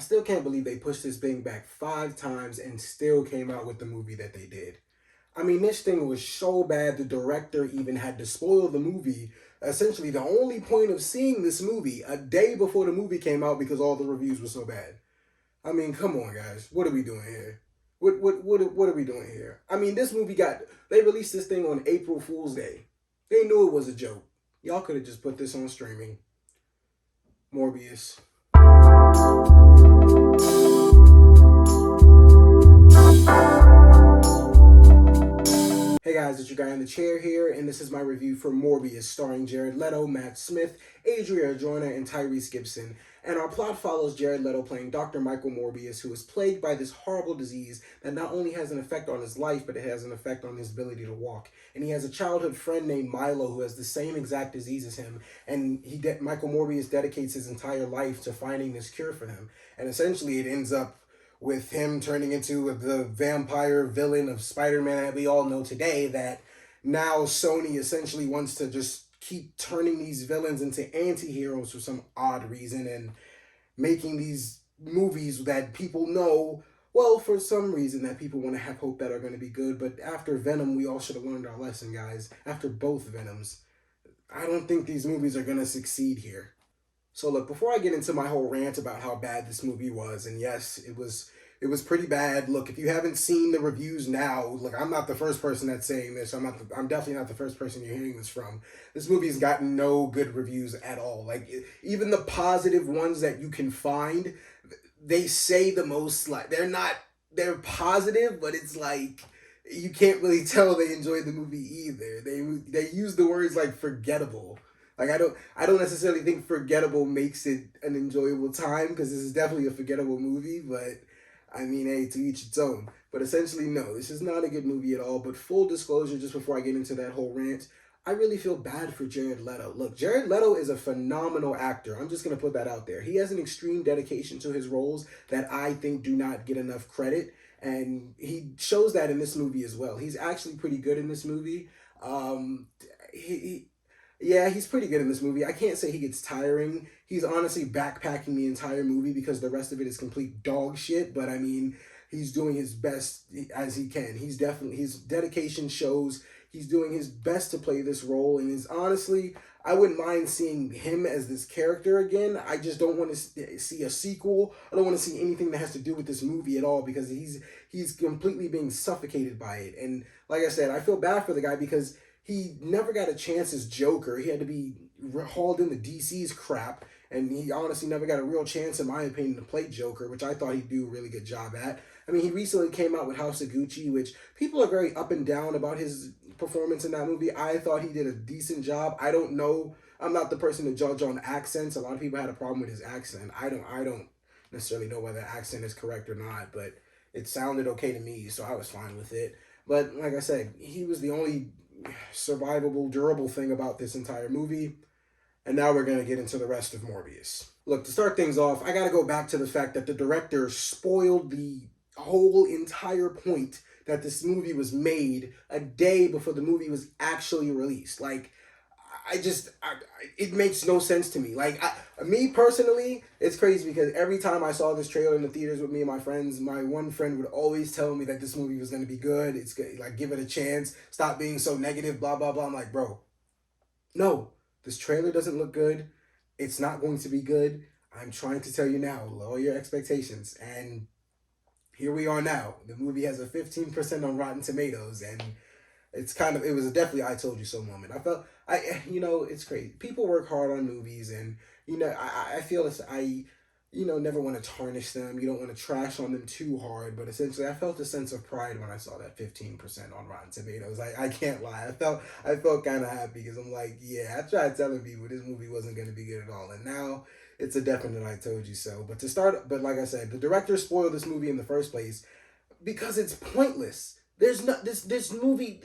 still can't believe they pushed this thing back 5 times and still came out with the movie that they did. I mean, this thing was so bad the director even had to spoil the movie. Essentially, the only point of seeing this movie a day before the movie came out because all the reviews were so bad. I mean, come on, guys. What are we doing here? What are we doing here? I mean, this movie got... They released this thing on April Fool's Day. They knew it was a joke. Y'all could have just put this on streaming. Morbius. Hey guys, it's your guy in the chair here, and this is my review for Morbius, starring Jared Leto, Matt Smith, Adria Arjona, and Tyrese Gibson. And our plot follows Jared Leto playing Dr. Michael Morbius, who is plagued by this horrible disease that not only has an effect on his life, but it has an effect on his ability to walk. And he has a childhood friend named Milo who has the same exact disease as him, and Michael Morbius dedicates his entire life to finding this cure for him. And essentially it ends up with him turning into the vampire villain of Spider-Man that we all know today, that now Sony essentially wants to just keep turning these villains into anti-heroes for some odd reason and making these movies that people know, well, for some reason that people want to have hope that are going to be good. But after Venom, we all should have learned our lesson, guys. After both Venoms, I don't think these movies are going to succeed here. So look, before I get into my whole rant about how bad this movie was, and yes, it was pretty bad. Look, if you haven't seen the reviews now, look, I'm not the first person that's saying this. I'm definitely not the first person you're hearing this from. This movie's gotten no good reviews at all. Like, even the positive ones that you can find, they say the most, like, they're positive, but it's like, you can't really tell they enjoyed the movie either. They use the words like forgettable. Like, I don't necessarily think forgettable makes it an enjoyable time, because this is definitely a forgettable movie, but I mean, hey, to each its own. But essentially, no, this is not a good movie at all. But full disclosure, just before I get into that whole rant, I really feel bad for Jared Leto. Look, Jared Leto is a phenomenal actor. I'm just going to put that out there. He has an extreme dedication to his roles that I think do not get enough credit. And he shows that in this movie as well. He's actually pretty good in this movie. Yeah, he's pretty good in this movie. I can't say he gets tiring. He's honestly backpacking the entire movie because the rest of it is complete dog shit. But I mean, he's doing his best as he can. His dedication shows. He's doing his best to play this role. And is honestly, I wouldn't mind seeing him as this character again. I just don't want to see a sequel. I don't want to see anything that has to do with this movie at all, because he's completely being suffocated by it. And like I said, I feel bad for the guy because he never got a chance as Joker. He had to be hauled into DC's crap, and he honestly never got a real chance, in my opinion, to play Joker, which I thought he'd do a really good job at. I mean, he recently came out with House of Gucci, which people are very up and down about his performance in that movie. I thought he did a decent job. I don't know. I'm not the person to judge on accents. A lot of people had a problem with his accent. I don't necessarily know whether the accent is correct or not, but it sounded okay to me, so I was fine with it. But like I said, he was the only survivable, durable thing about this entire movie. And now we're going to get into the rest of Morbius. Look, to start things off, I got to go back to the fact that the director spoiled the whole entire point that this movie was made a day before the movie was actually released. Like, it makes no sense to me. Like, me personally, it's crazy because every time I saw this trailer in the theaters with me and my friends, my one friend would always tell me that this movie was going to be good. It's good, like, give it a chance. Stop being so negative, blah, blah, blah. I'm like, bro, no, this trailer doesn't look good. It's not going to be good. I'm trying to tell you now, lower your expectations. And here we are now. The movie has a 15% on Rotten Tomatoes, and it was definitely I told you so moment. It's crazy. People work hard on movies, and, I feel never want to tarnish them. You don't want to trash on them too hard, but essentially I felt a sense of pride when I saw that 15% on Rotten Tomatoes. I can't lie. I felt kind of happy because I'm like, yeah, I tried telling people this movie wasn't going to be good at all, and now it's a definite I told you so. But like I said, the director spoiled this movie in the first place because it's pointless. There's there's nothing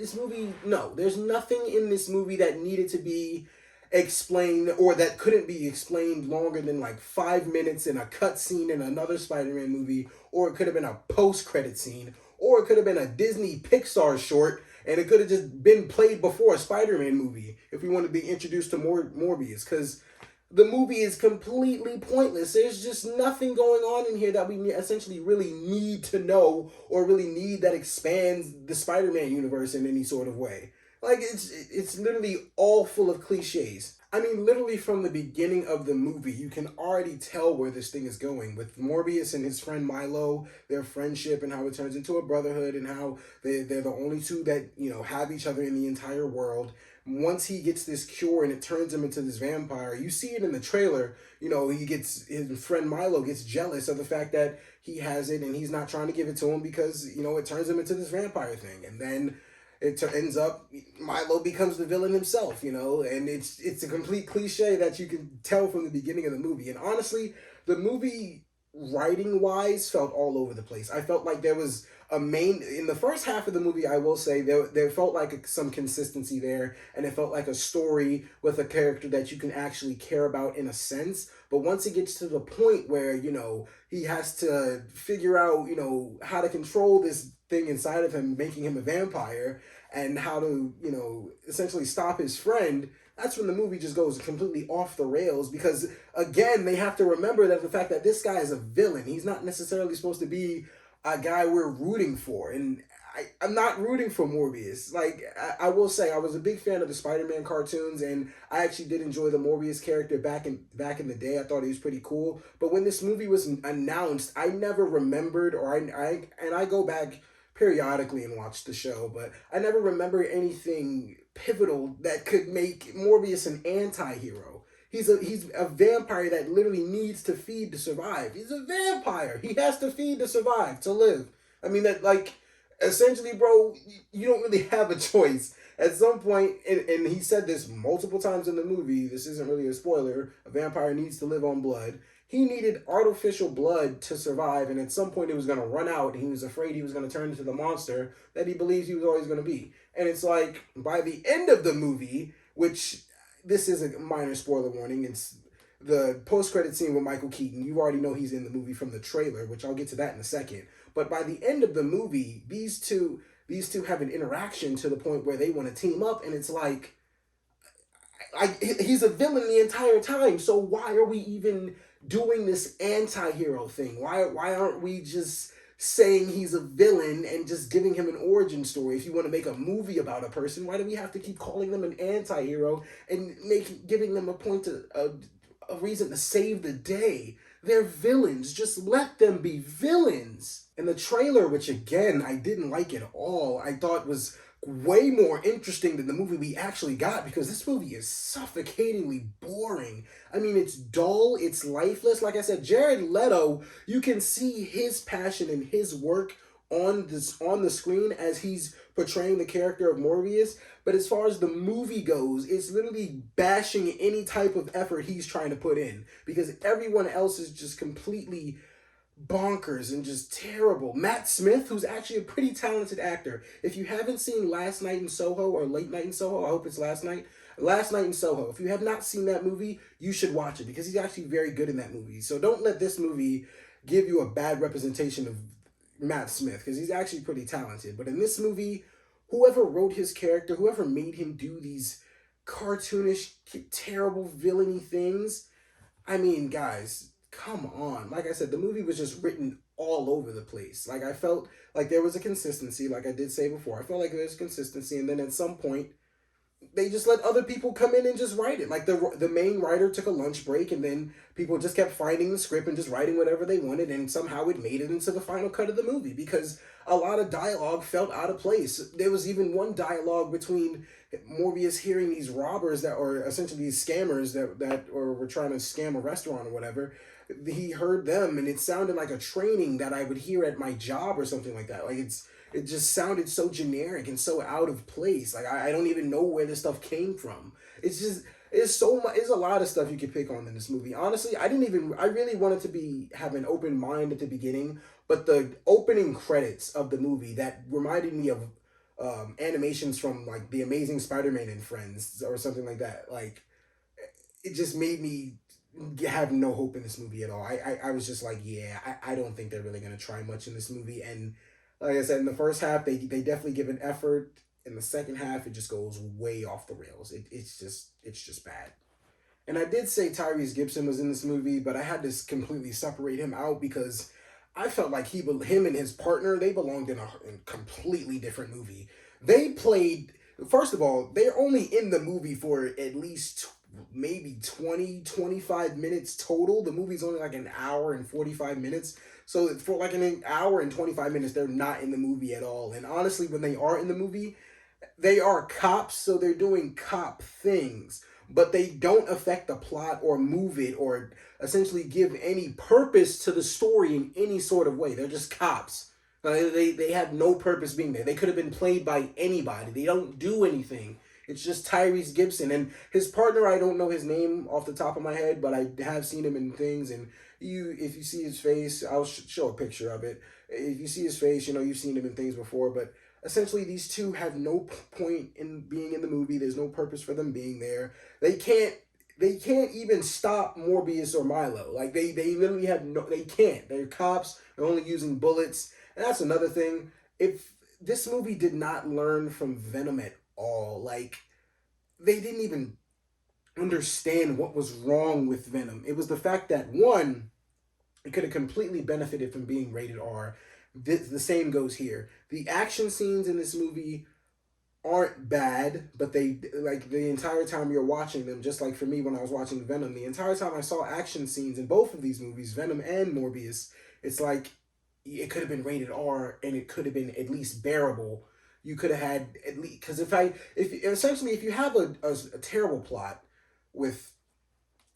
in this movie that needed to be explained, or that couldn't be explained longer than like 5 minutes in a cut scene in another Spider-Man movie, or it could have been a post-credit scene, or it could have been a Disney Pixar short, and it could have just been played before a Spider-Man movie if we want to be introduced to Morbius. Because the movie is completely pointless. There's just nothing going on in here that we essentially really need to know or really need that expands the Spider-Man universe in any sort of way. Like it's literally all full of cliches. I mean, literally from the beginning of the movie, you can already tell where this thing is going with Morbius and his friend Milo, their friendship, and how it turns into a brotherhood, and how they're the only two that, have each other in the entire world. Once he gets this cure and it turns him into this vampire, you see it in the trailer. His friend Milo gets jealous of the fact that he has it and he's not trying to give it to him because, it turns him into this vampire thing. And then ends up Milo becomes the villain himself, and it's a complete cliche that you can tell from the beginning of the movie. And honestly, the movie writing wise felt all over the place. I felt like there was a main in the first half of the movie. I will say there felt like some consistency there, and it felt like a story with a character that you can actually care about in a sense. But once it gets to the point where he has to figure out how to control this thing inside of him, making him a vampire, and how to essentially stop his friend, that's when the movie just goes completely off the rails. Because again, they have to remember that the fact that this guy is a villain, he's not necessarily supposed to be a guy we're rooting for. And I'm not rooting for Morbius. Like, I will say, I was a big fan of the Spider-Man cartoons, and I actually did enjoy the Morbius character back in the day. I thought he was pretty cool. But when this movie was announced, I never remembered, I go back periodically and watch the show, but I never remember anything pivotal that could make Morbius an anti-hero. He's a vampire that literally needs to feed to survive. He's a vampire. He has to feed to survive, to live. I mean, that, like, essentially, bro, you don't really have a choice. At some point, and he said this multiple times in the movie, this isn't really a spoiler, a vampire needs to live on blood. He needed artificial blood to survive, and at some point it was going to run out, and he was afraid he was going to turn into the monster that he believes he was always going to be. And it's like, by the end of the movie, which, this is a minor spoiler warning, it's the post-credit scene with Michael Keaton. You already know he's in the movie from the trailer, which I'll get to that in a second. But by the end of the movie, these two have an interaction to the point where they want to team up, and it's like, he's a villain the entire time, so why are we even doing this anti-hero thing? Why aren't we just saying he's a villain and just giving him an origin story? If you want to make a movie about a person, why do we have to keep calling them an anti-hero and giving them a reason to save the day? They're villains. Just let them be villains. And the trailer, which again I didn't like at all, I thought was way more interesting than the movie we actually got, because this movie is suffocatingly boring. I mean, it's dull, it's lifeless. Like I said, Jared Leto, you can see his passion and his work on the screen as he's portraying the character of Morbius. But as far as the movie goes, it's literally bashing any type of effort he's trying to put in, because everyone else is just completely bonkers and just terrible. Matt Smith, who's actually a pretty talented actor. If you haven't seen Last Night in Soho or Late Night in Soho, I hope it's Last Night. Last Night in Soho. If you have not seen that movie, you should watch it, because he's actually very good in that movie. So don't let this movie give you a bad representation of Matt Smith, because he's actually pretty talented. But in this movie, whoever wrote his character, whoever made him do these cartoonish, terrible, villainy things, I mean, guys, come on. Like I said, the movie was just written all over the place. Like, I felt like there was a consistency, like I did say before. I felt like there was consistency, and then at some point, they just let other people come in and just write it. Like, the main writer took a lunch break, and then people just kept finding the script and just writing whatever they wanted, and somehow it made it into the final cut of the movie, because a lot of dialogue felt out of place. There was even one dialogue between Morbius hearing these robbers that are essentially these scammers that or were trying to scam a restaurant or whatever. He heard them, and it sounded like a training that I would hear at my job or something like that. Like, it just sounded so generic and so out of place. Like, I don't even know where this stuff came from. It's so much. There's a lot of stuff you could pick on in this movie. Honestly, I really wanted to have an open mind at the beginning, but the opening credits of the movie, that reminded me of animations from, like, The Amazing Spider-Man and Friends or something like that. Like, it just made me have no hope in this movie at all. I was just like, yeah, I don't think they're really going to try much in this movie. And like I said, in the first half, they definitely give an effort. In the second half, it just goes way off the rails. It's just bad. And I did say Tyrese Gibson was in this movie, but I had to completely separate him out because I felt like him and his partner, they belonged in a completely different movie. They played, first of all, they're only in the movie for at least maybe 20-25 minutes total. The movie's only like an hour and 45 minutes. So for like an hour and 25 minutes, they're not in the movie at all. And honestly, when they are in the movie, they are cops, so they're doing cop things, but they don't affect the plot or move it or essentially give any purpose to the story in any sort of way. They're just cops. They have no purpose being there. They could have been played by anybody. They don't do anything. It's just Tyrese Gibson and his partner. I don't know his name off the top of my head, but I have seen him in things. And if you see his face, I'll show a picture of it. If you see his face, you know you've seen him in things before. But essentially, these two have no point in being in the movie. There's no purpose for them being there. They can't. They can't even stop Morbius or Milo. Like they literally have no. They can't. They're cops. They're only using bullets. And that's another thing. If this movie did not learn from Venom at all, like they didn't even understand what was wrong with Venom. It was the fact that one, it could have completely benefited from being rated R. The same goes here. The action scenes in this movie aren't bad, but they like the entire time you're watching them, just like for me when I was watching Venom, the entire time I saw action scenes in both of these movies, Venom and Morbius, it's like it could have been rated R and it could have been at least bearable. You could have had at least because if essentially if you have a terrible plot with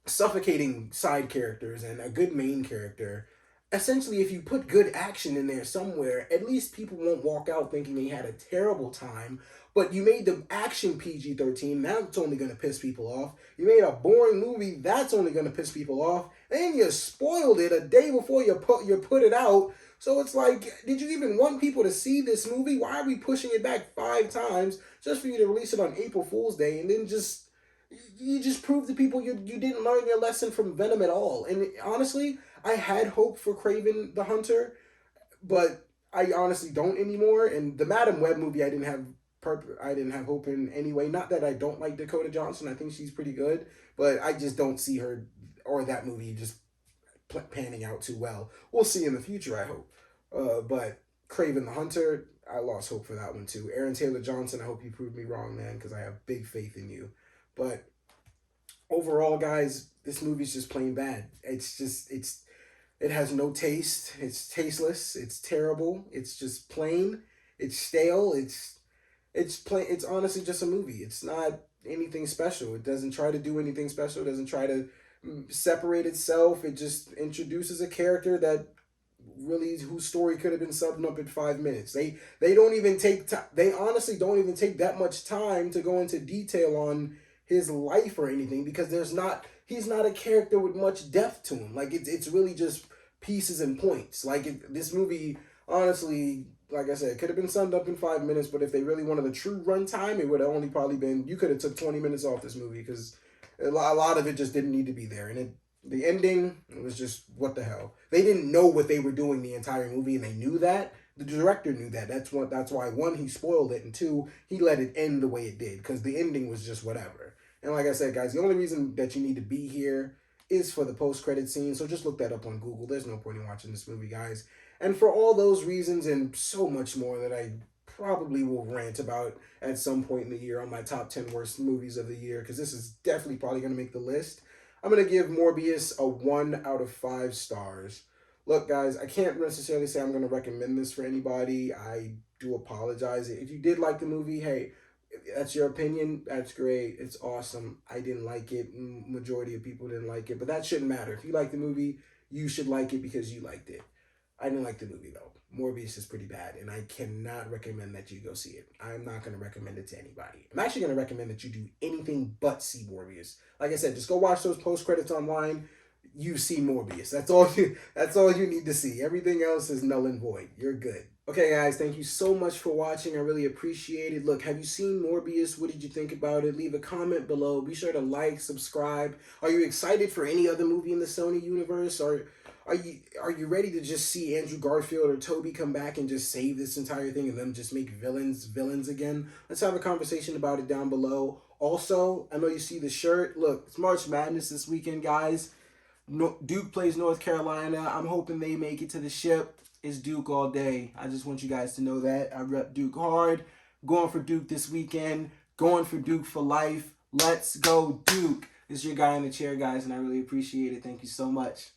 suffocating side characters and a good main character, essentially if you put good action in there somewhere, at least people won't walk out thinking they had a terrible time. But you made the action PG-13, that's only going to piss people off. You made a boring movie, that's only going to piss people off. And you spoiled it a day before you put it out. So it's like, did you even want people to see this movie? Why are we pushing it back 5 times just for you to release it on April Fool's Day and then you just proved to people you didn't learn your lesson from Venom at all. And honestly, I had hope for Craven the Hunter, but I honestly don't anymore. And the Madam Web movie, I didn't have hope in anyway. Not that I don't like Dakota Johnson. I think she's pretty good, but I just don't see her or that movie just panning out too well. We'll see in the future, I hope. But Craven the Hunter, I lost hope for that one too. Aaron Taylor Johnson, I hope you prove me wrong, man, because I have big faith in you. But overall, guys, this movie's just plain bad. It has no taste. It's tasteless. It's terrible. It's just plain. It's stale. It's plain. It's honestly just a movie. It's not anything special. It doesn't try to do anything special. It doesn't try to separate itself. It just introduces a character that really whose story could have been summed up in 5 minutes. They don't even take they honestly don't even take that much time to go into detail on his life or anything because he's not a character with much depth to him. Like it's really just pieces and points. Like this movie honestly, like I said, could have been summed up in 5 minutes, but if they really wanted a true runtime, it would have only probably been, you could have took 20 minutes off this movie because a lot of it just didn't need to be there. And the ending, it was just, what the hell? They didn't know what they were doing the entire movie, and they knew that. The director knew that. That's why, one, he spoiled it, and two, he let it end the way it did, because the ending was just whatever. And like I said, guys, the only reason that you need to be here is for the post-credit scene, so just look that up on Google. There's no point in watching this movie, guys. And for all those reasons and so much more that I probably will rant about at some point in the year on my top 10 worst movies of the year, because this is definitely probably going to make the list, I'm going to give Morbius a 1 out of 5 stars. Look, guys, I can't necessarily say I'm going to recommend this for anybody. I do apologize. If you did like the movie, hey, that's your opinion. That's great. It's awesome. I didn't like it. Majority of people didn't like it, but that shouldn't matter. If you like the movie, you should like it because you liked it. I didn't like the movie, though. Morbius is pretty bad, and I cannot recommend that you go see it. I'm not going to recommend it to anybody. I'm actually going to recommend that you do anything but see Morbius. Like I said, just go watch those post-credits online. You see Morbius. That's all you need to see. Everything else is null and void. You're good. Okay, guys, thank you so much for watching. I really appreciate it. Look, have you seen Morbius? What did you think about it? Leave a comment below. Be sure to like, subscribe. Are you excited for any other movie in the Sony universe? Or are you ready to just see Andrew Garfield or Toby come back and just save this entire thing and then just make villains again? Let's have a conversation about it down below. Also, I know you see the shirt. Look, it's March Madness this weekend, guys. No, Duke plays North Carolina. I'm hoping they make it to the ship. It's Duke all day. I just want you guys to know that. I rep Duke hard. Going for Duke this weekend. Going for Duke for life. Let's go, Duke. This is your guy in the chair, guys, and I really appreciate it. Thank you so much.